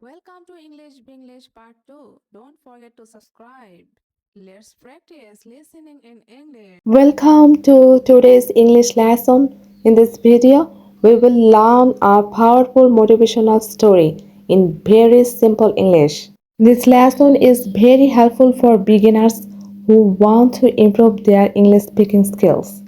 Welcome to English Part 2. Don't forget to subscribe. Let's practice listening in English. Welcome to today's English lesson. In this video, we will learn a powerful motivational story in very simple English. This lesson is very helpful for beginners who want to improve their English speaking skills.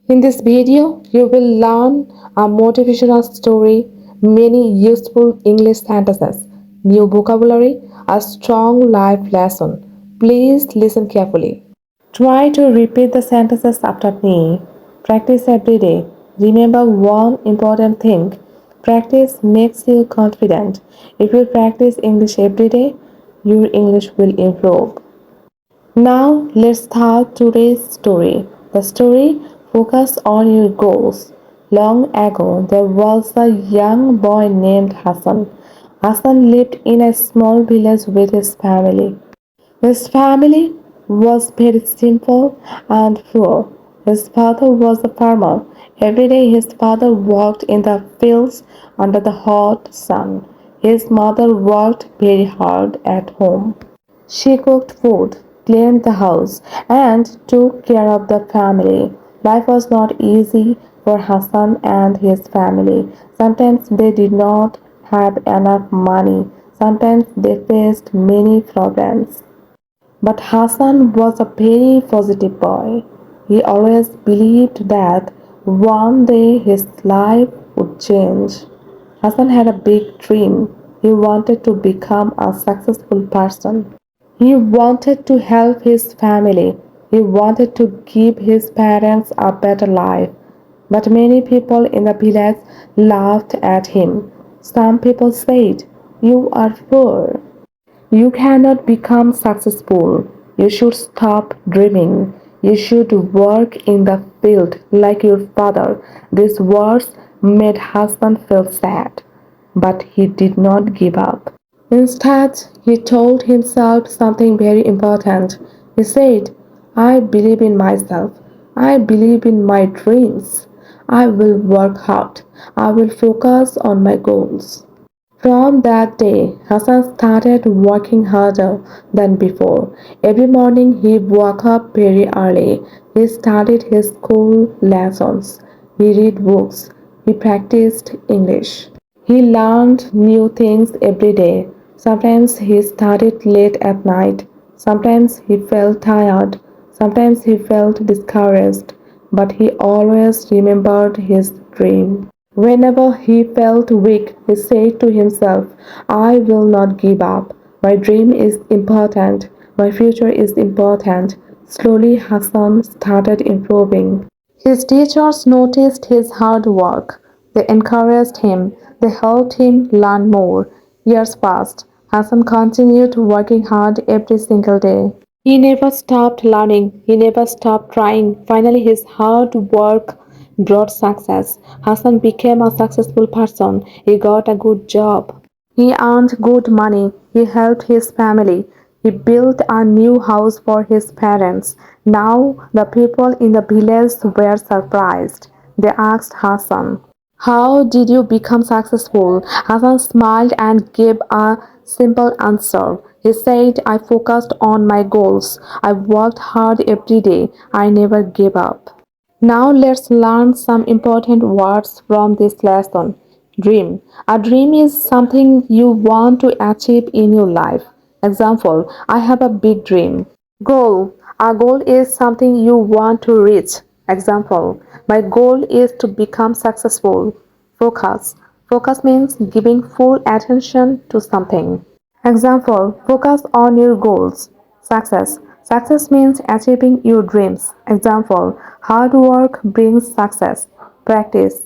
In this video, you will learn a motivational story, many useful English sentences, new vocabulary, a strong life lesson. Please listen carefully. Try to repeat the sentences after me. Practice every day. Remember one important thing. Practice makes you confident. If you practice English every day, your English will improve. Now let's start today's story. The story focuses on your goals. Long ago, there was a young boy named Hassan. Hassan lived in a small village with his family. His family was very simple and poor. His father was a farmer. Every day his father worked in the fields under the hot sun. His mother worked very hard at home. She cooked food, cleaned the house, and took care of the family. Life was not easy for Hassan and his family. Sometimes they did not have enough money. Sometimes they faced many problems. But Hassan was a very positive boy. He always believed that one day his life would change. Hassan had a big dream. He wanted to become a successful person. He wanted to help his family. He wanted to give his parents a better life. But many people in the village laughed at him. Some people said, "You are poor. You cannot become successful. You should stop dreaming. You should work in the field like your father." These words made Hassan feel sad, but he did not give up. Instead, he told himself something very important. He said, "I believe in myself. I believe in my dreams. I will work hard. I will focus on my goals." From that day, Hassan started working harder than before. Every morning he woke up very early. He studied his school lessons. He read books. He practiced English. He learned new things every day. Sometimes he studied late at night. Sometimes he felt tired. Sometimes he felt discouraged. But he always remembered his dream. Whenever he felt weak, he said to himself, "I will not give up. My dream is important. My future is important." Slowly, Hassan started improving. His teachers noticed his hard work. They encouraged him. They helped him learn more. Years passed. Hassan continued working hard every single day. He never stopped learning. He never stopped trying. Finally, his hard work brought success. Hassan became a successful person. He got a good job. He earned good money. He helped his family. He built a new house for his parents. Now the people in the village were surprised. They asked Hassan, "How did you become successful?" Hassan smiled and gave a simple answer. He said, "I focused on my goals. I worked hard every day. I never gave up." Now let's learn some important words from this lesson. Dream. A dream is something you want to achieve in your life. Example, I have a big dream. Goal. A goal is something you want to reach. Example, my goal is to become successful. Focus. Focus means giving full attention to something. Example, focus on your goals. Success. Success means achieving your dreams. Example, hard work brings success. Practice.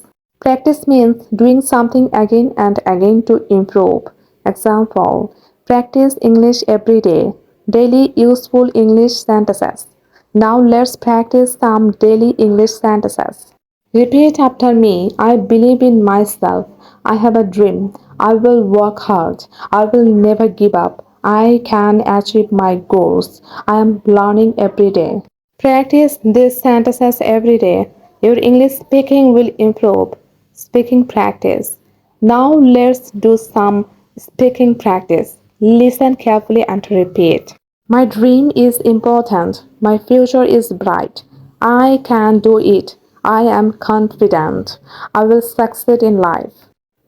Practice means doing something again and again to improve. Example, practice English every day. Daily useful English sentences. Now let's practice some daily English sentences. Repeat after me. I believe in myself. I have a dream. I will work hard. I will never give up. I can achieve my goals. I am learning every day. Practice these sentences every day. Your English speaking will improve. Speaking practice. Now let's do some Speaking practice. Listen carefully and repeat. My dream is important. My future is bright. I can do it. I am confident. I will succeed in life.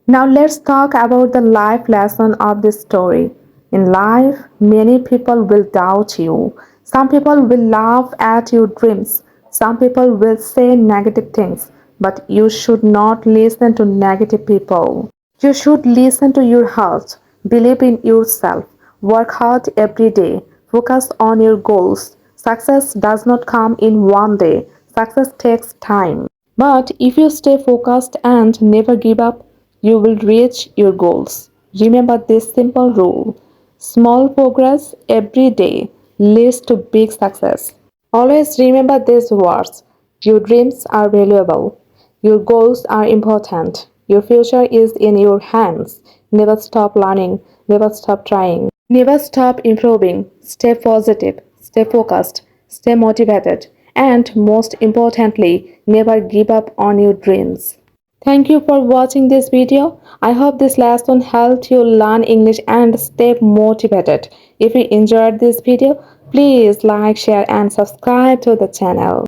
Now let's talk about the life lesson of this story. In life, many people will doubt you. Some people will laugh at your dreams. Some people will say negative things. But you should not listen to negative people. You should listen to your heart. Believe in yourself. Work hard every day. Focus on your goals. Success does not come in one day. Success takes time. But if you stay focused and never give up, you will reach your goals. Remember this simple rule: small progress every day leads to big success. Always remember these words: your dreams are valuable, your goals are important, your future is in your hands. Never stop learning, never stop trying, never stop improving. Stay positive, stay focused, stay motivated, and most importantly, never give up on your dreams. Thank you for watching this video. I hope this lesson helped you learn English and stay motivated. If you enjoyed this video, please like, share and subscribe to the channel.